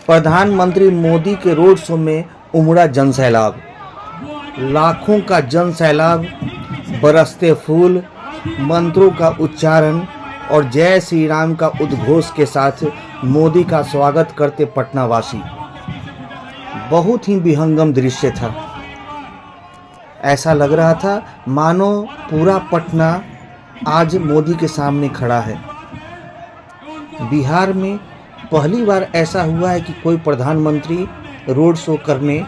प्रधानमंत्री मोदी के road show में उमड़ा जनसैलाब। लाखों का जनसैलाब, बरसते फूल, मंत्रों का उच्चारण और जय श्री राम का उद्घोष के साथ मोदी का स्वागत करते पटनावासी। बहुत ही विहंगम दृश्य था। ऐसा लग रहा था मानो पूरा पटना आज मोदी के सामने खड़ा है। बिहार में पहली बार ऐसा हुआ है कि कोई प्रधानमंत्री रोड शो करने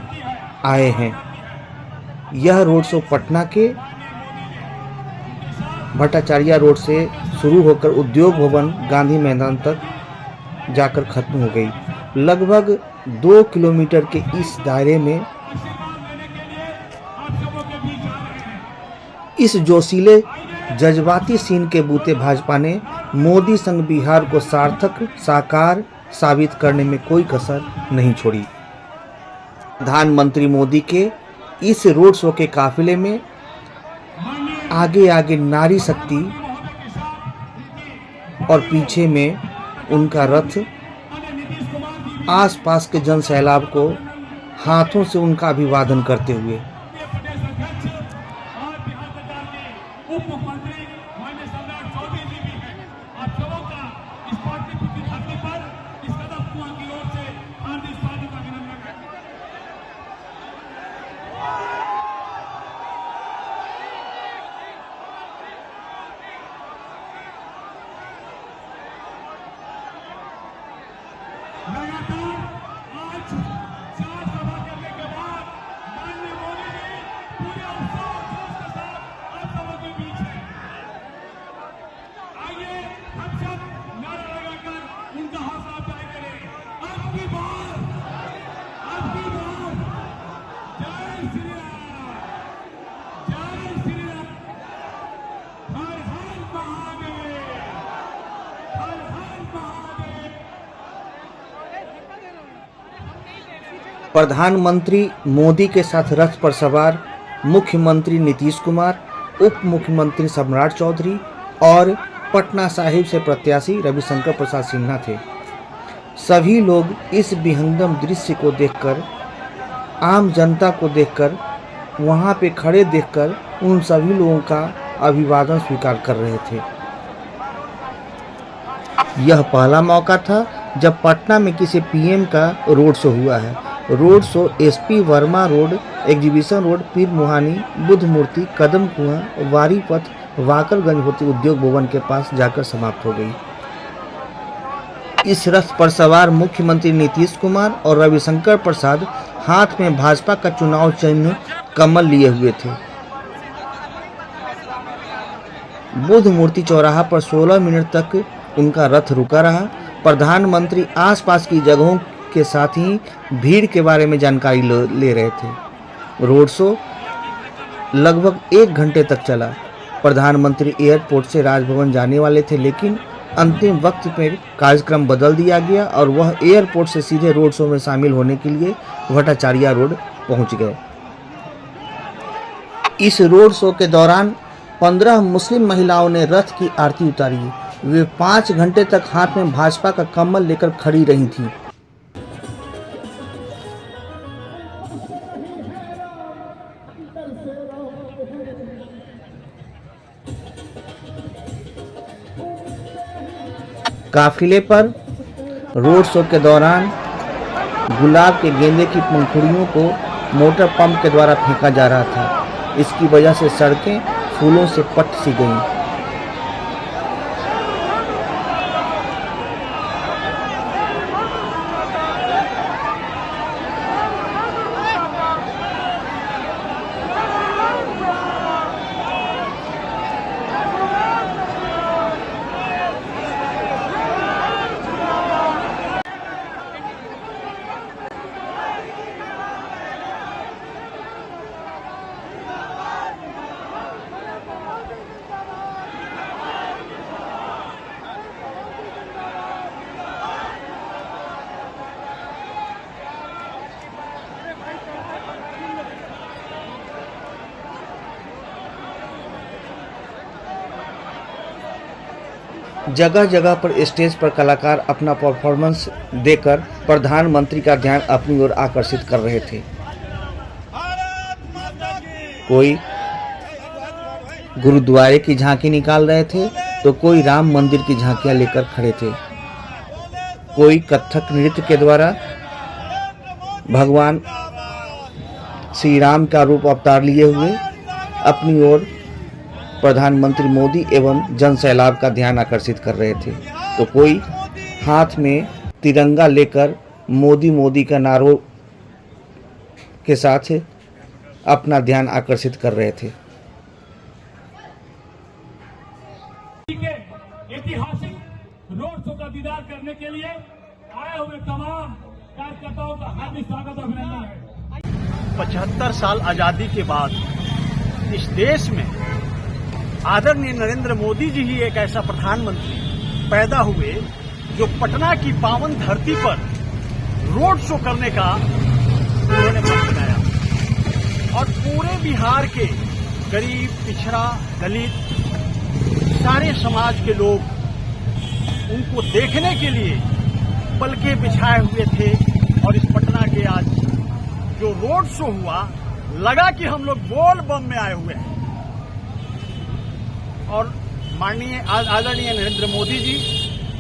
आए हैं। यह रोड शो पटना के भट्टाचार्य रोड से शुरू होकर उद्योग भवन गांधी मैदान तक जाकर खत्म हो गई। लगभग 2 किलोमीटर के इस दायरे में इस जोशीले जज्बाती सीन के बूते भाजपा ने मोदी संग बिहार को सार्थक साकार साबित करने में कोई कसर नहीं छोड़ी। प्रधानमंत्री मोदी के इस रोड शो के काफिले में आगे आगे नारी शक्ति और पीछे में उनका रथ, आसपास के जनसैलाब को हाथों से उनका अभिवादन करते हुए। लगातार आज 4 सभा करने के बाद माननीय मोदी जी पूरे उत्साह जोश के साथ आप सबों के बीच है। आइए हम सब नारा लगाकर उनका हौसला अफजाई करें। अब की बार जय श्री राम, जय श्री राम, हर हर महादेव, हर हर महादेव। प्रधानमंत्री मोदी के साथ रथ पर सवार मुख्यमंत्री नीतीश कुमार, उप मुख्यमंत्री सम्राट चौधरी और पटना साहिब से प्रत्याशी रविशंकर प्रसाद सिन्हा थे। सभी लोग इस विहंगम दृश्य को देखकर, आम जनता को देखकर, वहां पे खड़े देखकर उन सभी लोगों का अभिवादन स्वीकार कर रहे थे। यह पहला मौका था जब पटना में किसी पीएम का रोड शो हुआ है। Road show SP Verma road, exhibition road, पीर मुहानी, बुद्ध मूर्ति, कदम कुआं, वारी पथ, वाकरगंज होती उद्योग भवन के पास जाकर समाप्त हो गई। इस रथ पर सवार मुख्यमंत्री नीतीश कुमार और रविशंकर प्रसाद हाथ में भाजपा का चुनाव चिन्ह कमल लिए हुए थे। बुद्ध मूर्ति चौराहा पर 16 मिनट तक उनका रथ रुका रहा। प्रधानमंत्री आसपास की जगहों के साथ ही भीड़ के बारे में जानकारी ले रहे थे। रोड शो लगभग 1 घंटे तक चला। प्रधानमंत्री एयरपोर्ट से राजभवन जाने वाले थे, लेकिन अंतिम वक्त में कार्यक्रम बदल दिया गया और वह एयरपोर्ट से सीधे रोड शो में शामिल होने के लिए भट्टाचार्य रोड पहुंच गए। इस रोड शो के दौरान 15 मुस्लिम महिलाओं ने रथ की आरती उतारी। वे 5 घंटे तक हाथ में भाजपा का कमल लेकर खड़ी रही थीं। काफिले पर रोड शो के दौरान गुलाब के गेंदे की पंखुड़ियों को मोटर पंप के द्वारा फेंका जा रहा था। इसकी वजह से सड़कें फूलों से पट सी गईं। जगह जगह पर स्टेज पर कलाकार अपना परफॉर्मेंस देकर प्रधानमंत्री का ध्यान अपनी ओर आकर्षित कर रहे थे। कोई गुरुद्वारे की झांकी निकाल रहे थे तो कोई राम मंदिर की झांकियां लेकर खड़े थे। कोई कथक नृत्य के द्वारा भगवान श्री राम का रूप अवतार लिए हुए अपनी ओर प्रधानमंत्री मोदी एवं जन सैलाब का ध्यान आकर्षित कर रहे थे। तो कोई हाथ में तिरंगा लेकर मोदी मोदी का नारों के साथ अपना ध्यान आकर्षित कर रहे थे। के ऐतिहासिक रोड शो का दीदार करने के लिए आए हुए तमाम कार्यकर्ताओं का हार्दिक स्वागत और अभिनंदन है। 75 साल आजादी के बाद इस देश में आदरणीय नरेंद्र मोदी जी ही एक ऐसा प्रधानमंत्री पैदा हुए जो पटना की पावन धरती पर रोड शो करने का उन्होंने मन बनाया और पूरे बिहार के गरीब, पिछड़ा, दलित सारे समाज के लोग उनको देखने के लिए पलके बिछाए हुए थे। और इस पटना के आज जो रोड शो हुआ, लगा कि हम लोग बोल बम में आए हुए हैं। और माननीय आदरणीय नरेंद्र मोदी जी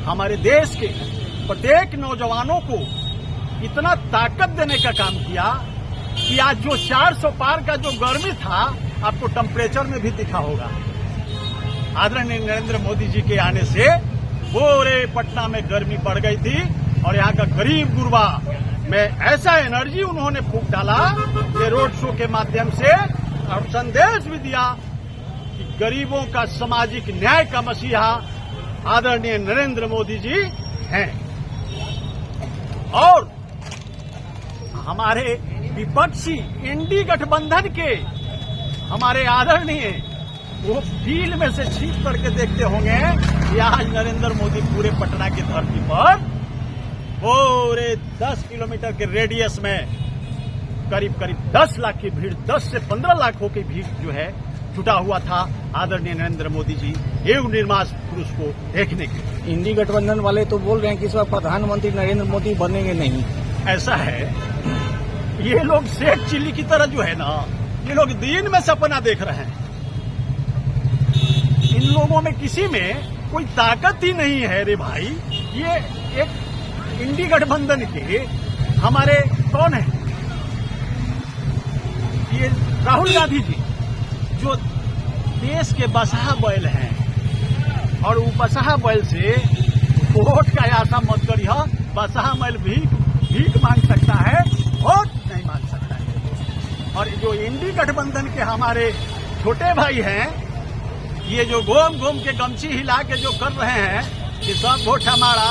हमारे देश के प्रत्येक नौजवानों को इतना ताकत देने का काम किया कि आज जो 400 पार का जो गर्मी था, आपको टेम्परेचर में भी दिखा होगा। आदरणीय नरेंद्र मोदी जी के आने से पूरे पटना में गर्मी बढ़ गई थी और यहाँ का गरीब गुरबा में ऐसा एनर्जी उन्होंने फूंक डाला कि रोड शो के माध्यम से और संदेश भी दिया कि गरीबों का सामाजिक न्याय का मसीहा आदरणीय नरेंद्र मोदी जी हैं। और हमारे विपक्षी एनडी गठबंधन के हमारे आदरणीय वो फील्ड में से छीप करके देखते होंगे कि आज नरेंद्र मोदी पूरे पटना की धरती पर पूरे 10 किलोमीटर के रेडियस में करीब 10 लाख की भीड़, 10 से 15 लाखों की भीड़ जो है जुटा हुआ था आदरणीय नरेंद्र मोदी जी एवं निर्माण पुरुष को देखने के लिए। इंडी गठबंधन वाले तो बोल रहे हैं कि इस बार प्रधानमंत्री नरेंद्र मोदी बनेंगे नहीं। ऐसा है, ये लोग शेख चिल्ली की तरह जो है ना, ये लोग दिन में सपना देख रहे हैं। इन लोगों में किसी में कोई ताकत ही नहीं है रे भाई। ये एक इंडी गठबंधन के हमारे कौन है, ये राहुल गांधी जी जो देश के बसहा बैल हैं और वो बसहा बैल से वोट का आशा मत करिए। बसहा बैल भीख मांग सकता है, वोट नहीं मांग सकता है। और जो इंडी गठबंधन के हमारे छोटे भाई हैं, ये जो घूम घूम के गमछी हिला के जो कर रहे हैं कि सब वोट हमारा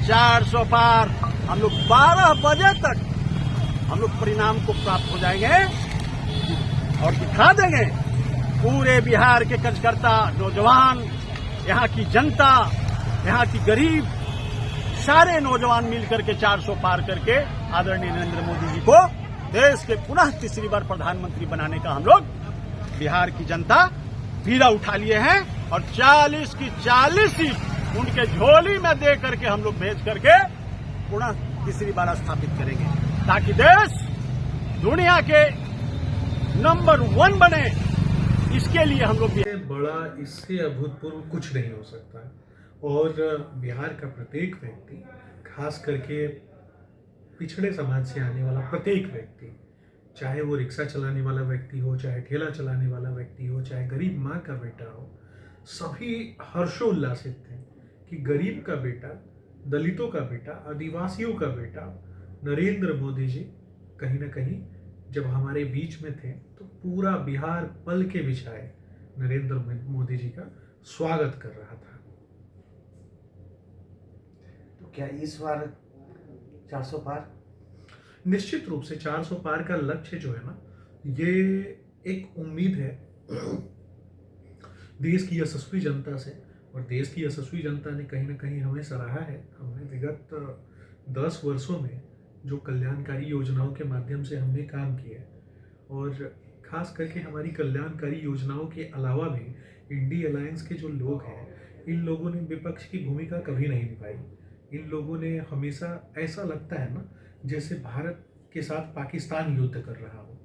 400 पार, हम लोग 12 बजे तक हम लोग परिणाम को प्राप्त हो जाएंगे और दिखा देंगे पूरे बिहार के कार्यकर्ता, नौजवान, यहाँ की जनता, यहाँ की गरीब, सारे नौजवान मिलकर के 400 पार करके आदरणीय नरेंद्र मोदी जी को देश के पुनः तीसरी बार प्रधानमंत्री बनाने का हम लोग बिहार की जनता बीड़ा उठा लिए हैं और 40 की 40 सीट उनके झोली में दे करके हम लोग भेज करके पुनः तीसरी बार स्थापित करेंगे ताकि देश दुनिया के नंबर 1 बने। इसके लिए हम लोग बड़ा, इससे अभूतपूर्व कुछ नहीं हो सकता। और बिहार का प्रत्येक व्यक्ति, खास करके पिछड़े समाज से आने वाला प्रत्येक व्यक्ति, चाहे वो रिक्शा चलाने वाला व्यक्ति हो, चाहे ठेला चलाने वाला व्यक्ति हो, चाहे गरीब माँ का बेटा हो, सभी हर्षोल्लासित थे कि गरीब का बेटा, दलितों का बेटा, आदिवासियों का बेटा नरेंद्र मोदी जी कहीं ना कहीं जब हमारे बीच में थे तो पूरा बिहार पल के बिछाए नरेंद्र मोदी जी का स्वागत कर रहा था। तो क्या इस बार 400 पार? निश्चित रूप से 400 पार का लक्ष्य जो है ना, ये एक उम्मीद है देश की यशस्वी जनता से। और देश की यशस्वी जनता ने कहीं ना कहीं हमें सराहा है। हमने विगत 10 वर्षों में जो कल्याणकारी योजनाओं के माध्यम से हमने काम किया है, और खास करके हमारी कल्याणकारी योजनाओं के अलावा भी इंडी अलायंस के जो लोग हैं, इन लोगों ने विपक्ष की भूमिका कभी नहीं निभाई। इन लोगों ने हमेशा, ऐसा लगता है ना जैसे भारत के साथ पाकिस्तान युद्ध कर रहा हो,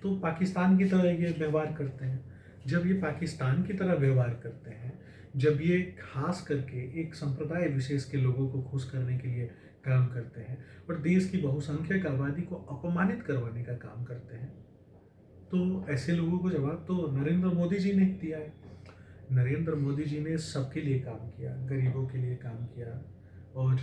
तो पाकिस्तान की तरह ये व्यवहार करते हैं। जब ये पाकिस्तान की तरह व्यवहार करते हैं, जब ये खास करके एक संप्रदाय विशेष के लोगों को खुश करने के लिए काम करते हैं और देश की बहुसंख्यक आबादी को अपमानित करवाने का काम करते हैं, तो ऐसे लोगों को जवाब तो नरेंद्र मोदी जी ने दिया है। नरेंद्र मोदी जी ने सबके लिए काम किया, गरीबों के लिए काम किया और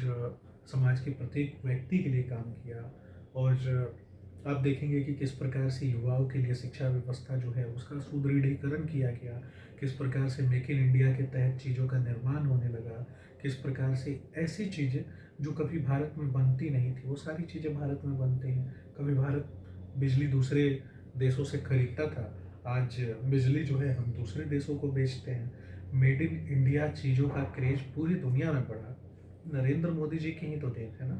समाज के प्रत्येक व्यक्ति के लिए काम किया। और आप देखेंगे कि किस प्रकार से युवाओं के लिए शिक्षा व्यवस्था जो है उसका सुदृढ़ीकरण किया गया, किस प्रकार से मेक इन इंडिया के तहत चीज़ों का निर्माण होने लगा, किस प्रकार से ऐसी चीज़ें जो कभी भारत में बनती नहीं थी वो सारी चीज़ें भारत में बनती हैं। कभी भारत बिजली दूसरे देशों से खरीदता था, आज बिजली जो है हम दूसरे देशों को बेचते हैं। मेड इन इंडिया चीज़ों का क्रेज पूरी दुनिया में बढ़ा, नरेंद्र मोदी जी की ही तो देन है ना।